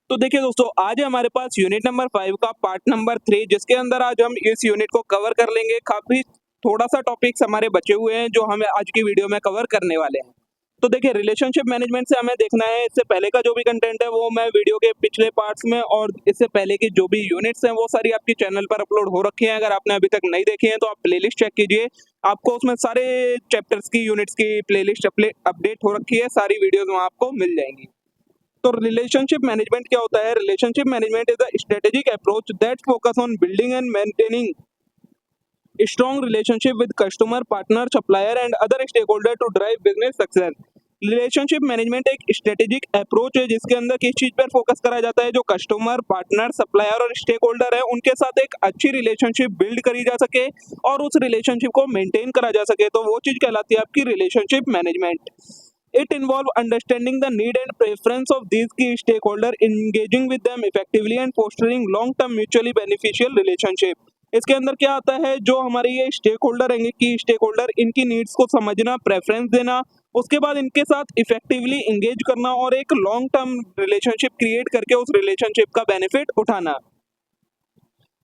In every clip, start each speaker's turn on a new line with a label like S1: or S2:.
S1: तो देखिए दोस्तों, आज है हमारे पास यूनिट नंबर 5 का पार्ट नंबर 3, जिसके अंदर आज हम इस यूनिट को कवर कर लेंगे। काफ़ी थोड़ा-सा टॉपिक्स हमारे बचे हुए हैं, जो हमें आज की वीडियो में कवर करने वाले हैं। तो देखिए, रिलेशनशिप मैनेजमेंट से हमें देखना है, इससे पहले का जो भी कंटेंट है, वो मैं वीडियो के पिछले पार्ट्स में और इससे पहले की जो भी यूनिट्स हैं, वो सारी आपके चैनल पर अपलोड हो रखी हैं। अगर आपने अभी तक नहीं देखी हैं, तो आप प्लेलिस्ट चेक कीजिए। आपको उसमें सारे चैप्टर्स की, यूनिट्स की प्लेलिस्ट अपडेट हो रखी है। सारी वीडियोज़ वहाँ आपको मिल जाएँगी। तो रिलेशनशिप मैनेजमेंट क्या होता है? Relationship management is a strategic approach that focus on building and maintaining strong relationship with customer, partner, supplier and other stakeholder to drive business success. Relationship management एक स्ट्रेटेजिक अप्रोच है, जिसके अंदर किस चीज पर फोकस करा जाता है? जो कस्टमर, पार्टनर, सप्लायर और स्टेक होल्डर है, उनके साथ एक अच्छी रिलेशनशिप बिल्ड करी जा सके और उस रिलेशनशिप को मेंटेन करा जा सके, तो वो चीज कहलाती है आपकी relationship management. It involves understanding the need and preference of these key stakeholders, engaging with them effectively and fostering long-term mutually beneficial relationship। इसके अंदर क्या आता है? जो हमारे ये स्टेक होल्डर हैं, की स्टेक होल्डर, इनकी नीड्स को समझना, प्रेफरेंस देना, उसके बाद इनके साथ इफेक्टिवली इंगेज करना और एक लॉन्ग टर्म रिलेशनशिप क्रिएट करके उस रिलेशनशिप का बेनिफिट उठाना।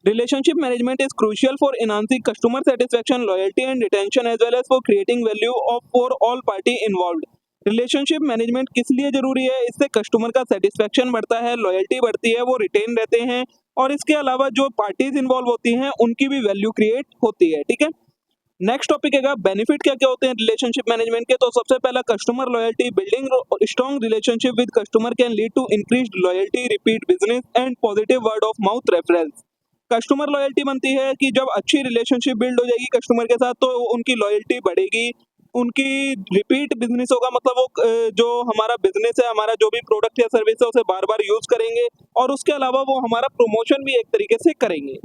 S1: Relationship management is crucial for enhancing customer satisfaction, loyalty, and retention, as well as for creating value for all party involved। Relationship management किस लिए जरूरी है? इससे कस्टमर का सेटिस्फेक्शन बढ़ता है, लॉयल्टी बढ़ती है, वो रिटेन रहते हैं और इसके अलावा जो पार्टीज इन्वॉल्व होती हैं उनकी भी वैल्यू क्रिएट होती है। ठीक है, नेक्स्ट टॉपिक है बेनिफिट क्या क्या होते हैं रिलेशनशिप मैनेजमेंट के। तो सबसे पहला, customer loyalty. Building strong relationship with customer can lead to increased loyalty, repeat business and positive word of mouth reference. Customer loyalty बनती है कि जब अच्छी रिलेशनशिप बिल्ड हो जाएगी कस्टमर के साथ, तो उनकी लॉयल्टी बढ़ेगी, उनकी रिपीट बिजनेस होगा, मतलब वो जो हमारा बिजनेस है, हमारा जो भी प्रोडक्ट या सर्विस है, उसे बार बार यूज करेंगे और उसके अलावा वो हमारा प्रमोशन भी एक तरीके से करेंगे।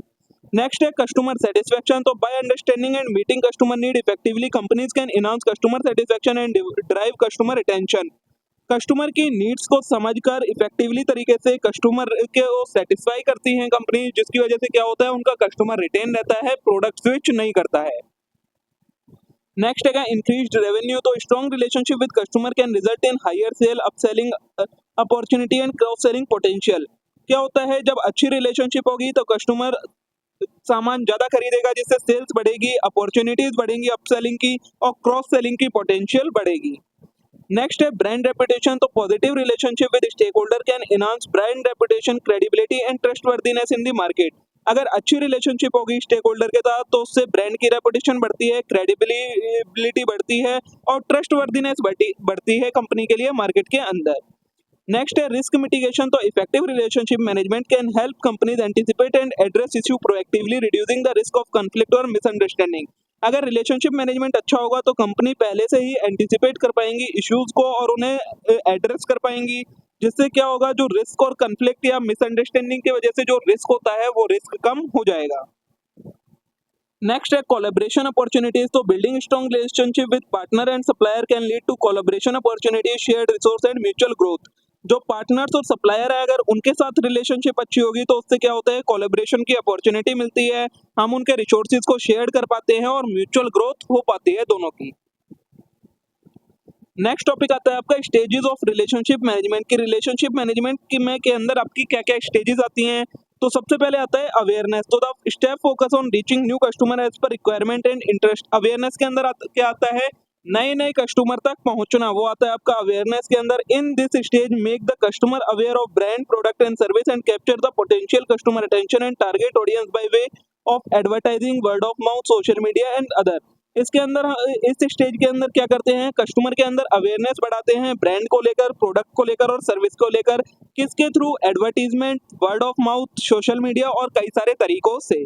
S1: नेक्स्ट है कस्टमर सेटिस्फेक्शन। तो by understanding and meeting customer need effectively, companies can enhance customer satisfaction and drive customer retention. Customer की नीड्स को समझकर इफेक्टिवली तरीके से कस्टमर के वो सेटिस्फाई करती हैं कंपनी, जिसकी वजह से क्या होता है? उनका कस्टमर रिटेन रहता है, प्रोडक्ट स्विच नहीं करता है। नेक्स्ट है इंक्रीज्ड रेवेन्यू। तो strong relationship with customer can result in higher sale, upselling opportunity and cross selling potential. क्या होता है? जब अच्छी रिलेशनशिप होगी तो कस्टमर सामान ज्यादा खरीदेगा, जिससे सेल्स बढ़ेगी, अपॉर्चुनिटीज बढ़ेंगी अपसेलिंग की और क्रॉस सेलिंग की पोटेंशियल बढ़ेगी। नेक्स्ट है ब्रांड रेपुटेशन। तो positive relationship with stakeholder can enhance brand reputation, credibility and trustworthiness in the market. अगर अच्छी रिलेशनशिप होगी स्टेक होल्डर के साथ, तो उससे ब्रांड की रेपुटेशन बढ़ती है, क्रेडिबिलिटी बढ़ती है और ट्रस्टवर्दीनेस बढ़ती है कंपनी के लिए मार्केट के अंदर। नेक्स्ट है रिस्क मिटिगेशन। तो effective relationship management can help companies anticipate and address issue proactively, reducing the risk of conflict और मिसअंडरस्टैंडिंग। अगर रिलेशनशिप मैनेजमेंट अच्छा होगा तो कंपनी पहले से ही एंटिसिपेट कर पाएंगी इश्यूज को और उन्हें एड्रेस कर पाएंगी, जिससे क्या होगा? जो रिस्क और कॉन्फ्लिक्ट या मिसअंडरस्टैंडिंग की वजह से जो रिस्क होता है, वो रिस्क कम हो जाएगा। नेक्स्ट है कोलैबोरेशन अपॉर्चुनिटीज। तो building strong relationship with partner and supplier can lead to collaboration opportunities, shared resource and mutual growth. जो पार्टनर्स और सप्लायर है, अगर उनके साथ रिलेशनशिप अच्छी होगी तो उससे क्या होता है? कोलैबोरेशन की अपॉर्चुनिटी मिलती है, हम उनके रिसोर्सेज को शेयर कर पाते हैं और म्यूचुअल ग्रोथ हो पाती है दोनों की। नेक्स्ट टॉपिक आता है आपका स्टेजेस ऑफ रिलेशनशिप मैनेजमेंट की। रिलेशनशिप मैनेजमेंट के अंदर आपकी क्या क्या स्टेजेस आती हैं? तो सबसे पहले आता है अवेयरनेस। तो the step focus on reaching new customer as per requirement and interest. Awareness के अंदर क्या आता है? नए नए कस्टमर तक पहुंचना, वो आता है आपका अवेयरनेस के अंदर। इन this stage make the customer aware of brand, product and service and capture the potential customer attention and target audience by way of advertising, word of mouth, social media and other. इसके अंदर इस stage के अंदर क्या करते हैं? Customer के अंदर अवेयरनेस बढ़ाते हैं ब्रांड को लेकर, प्रोडक्ट को लेकर और सर्विस को लेकर। किसके through? Advertisement, word of mouth, social media और कई सारे तरीकों से।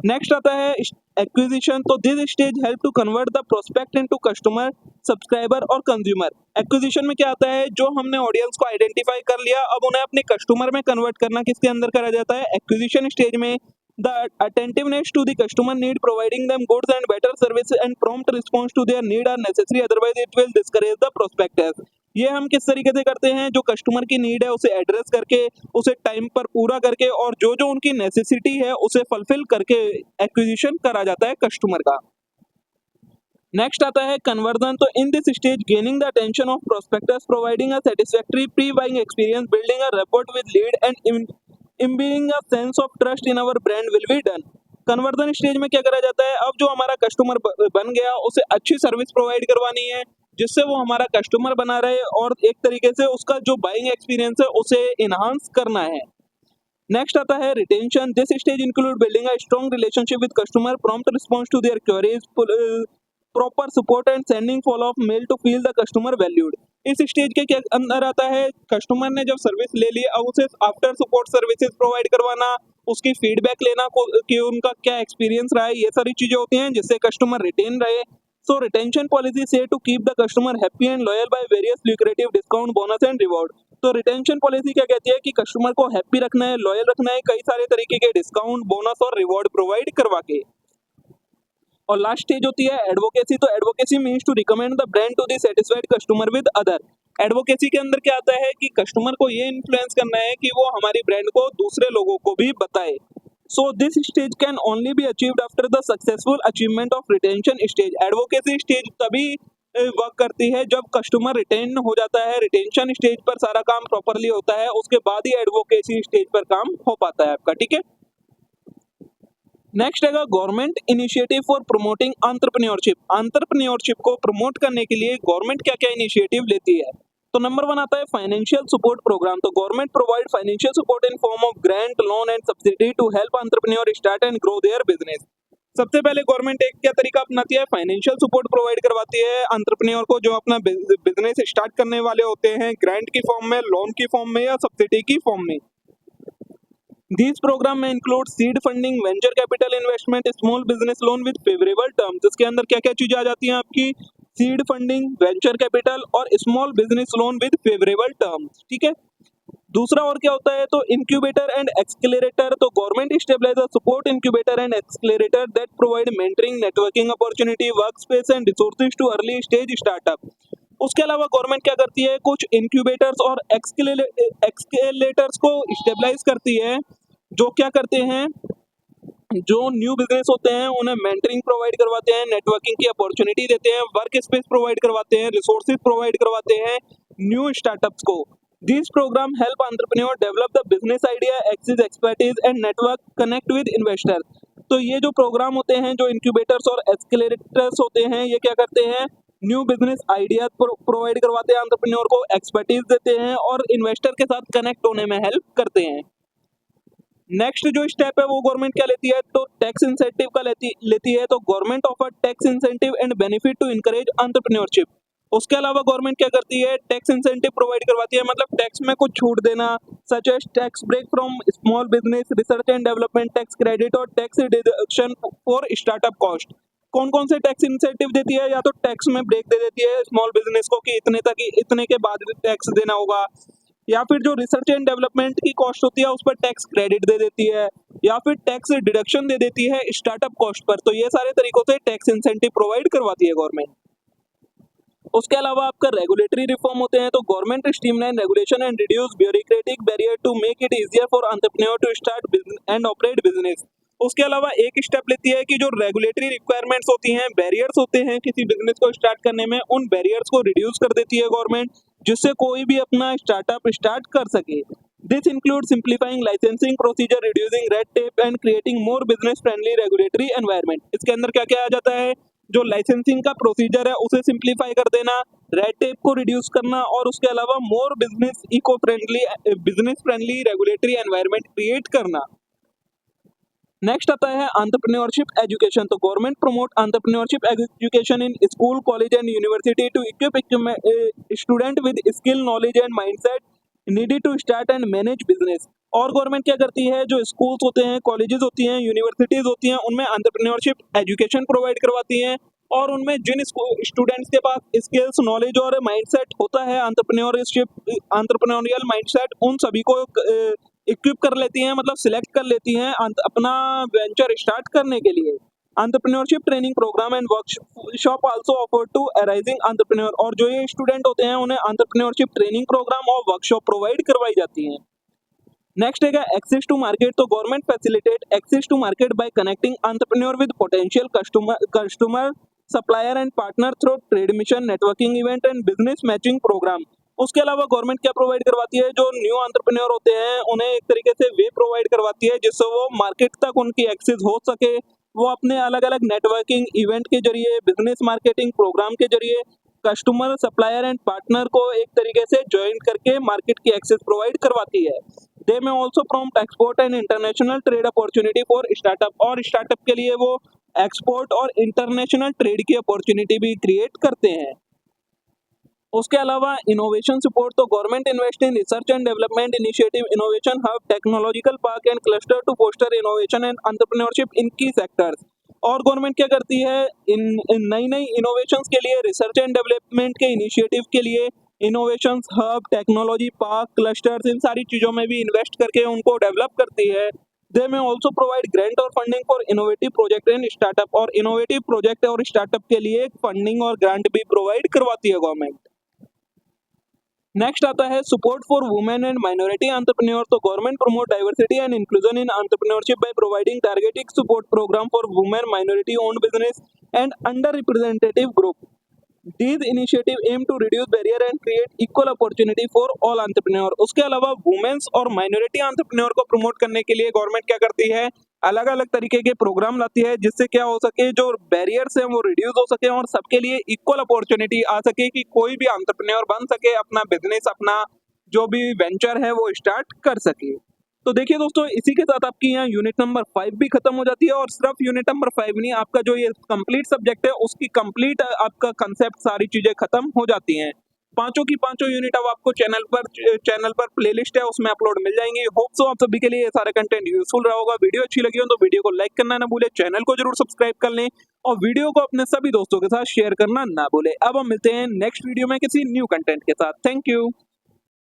S1: नेक्स्ट आता है एक्विजिशन। तो this stage help to convert the prospect into customer, subscriber और कंज्यूमर। एक्विजिशन में क्या आता है? जो हमने ऑडियंस को आइडेंटिफाई कर लिया, अब उन्हें अपने कस्टमर में कन्वर्ट करना किसके अंदर करा जाता है? एक्विजिशन स्टेज में। The attentiveness to the customer need, providing them goods and better service and prompt response to their need are necessary, otherwise it will discourage the prospectus। ये हम किस तरीके से करते हैं? जो कस्टमर की नीड है उसे एड्रेस करके, उसे टाइम पर पूरा करके और जो जो उनकी नेसेसिटी है उसे फुलफिल करके एक्विजिशन करा जाता है कस्टमर का। नेक्स्ट आता है कन्वर्जन। तो in this stage gaining the attention of prospects, providing a satisfactory pre buying experience, building a rapport with lead and imbibing a sense of trust in our brand will be done. Conversion stage में क्या करा जाता है, अब जो हमारा customer बन गया उसे अच्छी सर्विस प्रोवाइड करवानी है जिससे वो हमारा कस्टमर बना रहे और एक तरीके से उसका जो बाइंग एक्सपीरियंस है उसे इनहांस करना है। नेक्स्ट आता है retention. This stage include building a strong relationship with customer, prompt response to their queries, proper support and sending follow up mail to feel the customer valued. इस stage के क्या अंदर आता है, कस्टमर ने जब सर्विस ले ली अब उसे आफ्टर सपोर्ट सर्विसेज प्रोवाइड करवाना, उसकी फीडबैक लेना कि उनका क्या एक्सपीरियंस रहा है, ये सारी चीजें होती हैं जिससे कस्टमर रिटेन रहे। So retention policy say to keep the customer happy and loyal by various lucrative discount, bonus and reward. तो रिटेंशन पॉलिसी क्या कहती है कि कस्टमर को हैप्पी रखना है, लॉयल रखना है, कई सारे तरीके के डिस्काउंट, बोनस और रिवॉर्ड प्रोवाइड करवा के। और लास्ट स्टेज होती है एडवोकेसी। तो advocacy means to recommend the brand to the satisfied customer with other. Advocacy के अंदर क्या आता है कि कस्टमर को ये इन्फ्लुएंस करना है कि वो हमारी ब्रांड को दूसरे लोगों को भी बताए। So this stage can only be achieved after the successful achievement of retention stage. Advocacy stage तभी वर्क करती है जब कस्टमर रिटेन हो जाता है, रिटेंशन स्टेज पर सारा काम प्रॉपरली होता है, उसके बाद ही एडवोकेसी स्टेज पर काम हो पाता है आपका। ठीक है, नेक्स्ट है government initiative for promoting entrepreneurship. Entrepreneurship को प्रमोट करने के लिए गवर्नमेंट क्या क्या इनिशिएटिव लेती है। तो नंबर 1 आता है फाइनेंशियल सपोर्ट प्रोग्राम। तो government provide financial support in form of grant, loan and subsidy to help entrepreneur start and grow their business. सबसे पहले गवर्नमेंट एक क्या तरीका अपनाती है, फाइनेंशियल सपोर्ट प्रोवाइड करवाती है एंटरप्रेन्योर को जो अपना बिजनेस स्टार्ट करने वाले होते हैं, ग्रांट की फॉर्म में, लोन की फॉर्म में या सब्सिडी की फॉर्म में। These program में include seed funding, venture capital investment, small business loan with favorable terms। इसके अंदर क्या क्या चीजें आ जाती हैं आपकी, सीड फंडिंग, वेंचर कैपिटल और small business loan with favourable terms. ठीक है, दूसरा और क्या होता है, तो इंक्यूबेटर एंड एक्सक्लेरेटर। तो government stabilise support incubator and accelerator that provide mentoring, networking opportunity, work space and resources to early stage startup. उसके अलावा गवर्नमेंट क्या करती है, कुछ इंक्यूबेटर्स और एक्सकेलेटर्स को स्टेबलाइज करती है, जो क्या करते हैं, जो न्यू बिजनेस होते हैं उन्हें मेंटरिंग प्रोवाइड करवाते हैं, नेटवर्किंग की अपॉर्चुनिटी देते हैं, वर्क स्पेस प्रोवाइड करवाते हैं, रिसोर्सेज प्रोवाइड करवाते हैं न्यू स्टार्टअप्स को। This program help entrepreneur develop the business idea, access expertise and network, connect with investor. तो ये जो प्रोग्राम होते हैं, जो इंक्यूबेटर्स और एक्सकेलेटर्स होते हैं, ये क्या करते हैं, न्यू बिजनेस आइडिया प्रोवाइड करवाते हैं एंटरप्रेन्योर को, एक्सपर्टीज देते हैं और इन्वेस्टर के साथ कनेक्ट होने में हेल्प करते हैं। नेक्स्ट जो स्टेप है वो गवर्नमेंट क्या लेती है, तो टैक्स इंसेंटिव का लेती है। तो government offer tax incentive and benefit to encourage entrepreneurship. उसके अलावा गवर्नमेंट क्या करती है, टैक्स इंसेंटिव प्रोवाइड करवाती है, मतलब टैक्स में कुछ छूट देना, such as tax break from small business, research and development tax credit और tax deduction for startup cost. कौन कौन से टैक्स इंसेंटिव देती है, या तो टैक्स में ब्रेक दे देती है स्मॉल बिजनेस को कि इतने तक इतने के बाद टैक्स देना होगा, या फिर जो रिसर्च एंड डेवलपमेंट की कॉस्ट होती है उस पर टैक्स क्रेडिट दे देती है, या फिर टैक्स डिडक्शन दे देती है स्टार्टअप कॉस्ट पर। तो ये सारे तरीकों से टैक्स इंसेंटिव प्रोवाइड करवाती है गवर्नमेंट। उसके अलावा आपका रेगुलेटरी रिफॉर्म होते हैं। तो government streamline regulation and reduce bureaucratic barrier to make it easier for entrepreneur to start and operate business. उसके अलावा एक स्टेप लेती है कि जो रेगुलेटरी रिक्वायरमेंट्स होती हैं, बैरियर्स होते हैं किसी बिजनेस को स्टार्ट करने में, उन बैरियर्स को रिड्यूस कर देती है गवर्नमेंट, जिससे कोई भी अपना स्टार्टअप स्टार्ट कर सके। This include simplifying licensing procedure, reducing red tape and creating more business friendly regulatory environment. इसके अंदर क्या क्या आ जाता है, जो लाइसेंसिंग का प्रोसीजर है उसे सिंप्लीफाई कर देना, रेड टेप को रिड्यूस करना और उसके अलावा more business eco friendly, business friendly regulatory environment create करना। नेक्स्ट आता है एंटरप्रेन्योरशिप एजुकेशन। तो government promote entrepreneurship education in school, college and university to equip student with skill, knowledge and mindset needed to start and manage business. और government क्या करती है, जो schools होते हैं, कॉलेजेस होती हैं, यूनिवर्सिटीज होती हैं, उनमें एंटरप्रेन्योरशिप एजुकेशन प्रोवाइड करवाती हैं और उनमें जिन स्टूडेंट्स के पास स्किल्स, नॉलेज और माइंडसेट होता है, एंटरप्रेन्योरियल माइंडसेट, उन सभी को इक्विप कर लेती हैं, मतलब सिलेक्ट कर लेती हैं अपना वेंचर स्टार्ट करने के लिए। Entrepreneurship training program and workshop also offer to arising entrepreneur. और जो ये स्टूडेंट होते हैं उन्हें एंटरप्रेन्योरशिप ट्रेनिंग प्रोग्राम और वर्कशॉप प्रोवाइड करवाई जाती हैं। नेक्स्ट है एक्सेस टू मार्केट। तो government facilitate access to market by connecting entrepreneur with potential customer supplier and partner through trade mission, networking event and business matching program. उसके अलावा government क्या provide करवाती है, जो न्यू एंटरप्रेन्योर होते हैं उन्हें एक तरीके से वे प्रोवाइड करवाती है जिससे वो मार्केट तक उनकी एक्सेस हो सके। वो अपने अलग अलग नेटवर्किंग इवेंट के जरिए, बिजनेस मार्केटिंग प्रोग्राम के जरिए कस्टमर, सप्लायर एंड पार्टनर को एक तरीके से ज्वाइन करके मार्केट की एक्सेस प्रोवाइड करवाती है। दे में also promote export and international trade opportunity for startup, और स्टार्टअप के लिए वो एक्सपोर्ट और इंटरनेशनल ट्रेड की अपॉर्चुनिटी भी क्रिएट करते हैं। उसके अलावा इनोवेशन सपोर्ट, तो government invest in research and development initiative, innovation hub, technological park and cluster to foster innovation and entrepreneurship in key sectors. और गवर्नमेंट क्या करती है, इन नई नई इनोवेशंस के लिए, रिसर्च एंड डेवलपमेंट के इनिशिएटिव के लिए innovation hub, technology park, clusters, इन सारी चीज़ों में भी इन्वेस्ट करके उनको डेवलप करती है। दे में ऑल्सो प्रोवाइड ग्रांट और funding for innovative project and startup, और इनोवेटिव प्रोजेक्ट और स्टार्टअप के लिए फंडिंग और ग्रांट भी प्रोवाइड करवाती है गवर्नमेंट। नेक्स्ट आता है support for women and minority entrepreneur, तो government promote diversity and inclusion in entrepreneurship by providing targeted support program for women, minority owned business and under representative group. These initiative aim to reduce barrier and create equal opportunity for all entrepreneur। उसके अलावा women's और minority entrepreneur को promote करने के लिए government क्या करती है, अलग अलग तरीके के प्रोग्राम लाती है जिससे क्या हो सके, जो बैरियर्स हैं वो रिड्यूस हो सके और सबके लिए इक्वल अपॉर्चुनिटी आ सके कि कोई भी एंटरप्रेन्योर बन सके, अपना बिजनेस, अपना जो भी वेंचर है वो स्टार्ट कर सके। तो देखिए दोस्तों, इसी के साथ आपकी यहाँ यूनिट नंबर 5 भी खत्म हो जाती है, और सिर्फ यूनिट नंबर 5 नहीं, आपका जो ये कंप्लीट सब्जेक्ट है उसकी कंप्लीट आपका कंसेप्ट, सारी चीजें खत्म हो जाती हैं। पांचों की पांचों यूनिट अब आपको चैनल पर प्लेलिस्ट है उसमें अपलोड मिल जाएंगे। होप सो आप सभी के लिए ये सारा कंटेंट यूजफुल रहा होगा। वीडियो अच्छी लगी हो तो वीडियो को लाइक करना ना भूले, चैनल को जरूर सब्सक्राइब कर लें और वीडियो को अपने सभी दोस्तों के साथ शेयर करना ना भूले। अब हम मिलते हैं नेक्स्ट वीडियो में किसी न्यू कंटेंट के साथ। Thank you.